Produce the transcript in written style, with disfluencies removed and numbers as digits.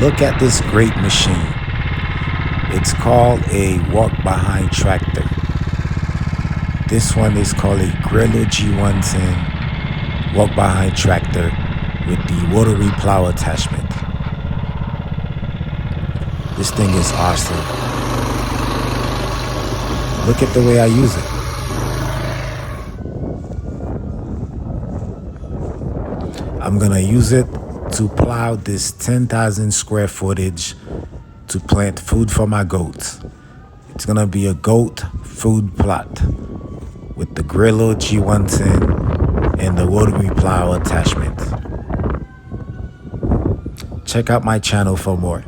Look at this great machine. It's called a walk-behind tractor. This one is called a Grillo G110 walk-behind tractor with the Rotary Plow attachment. This thing is awesome. Look at the way I use it. I'm gonna use it to plow this 10,000 square footage to plant food for my goats. It's gonna be a goat food plot with the Grillo G110 and the Rotary Plow attachment. Check out my channel for more.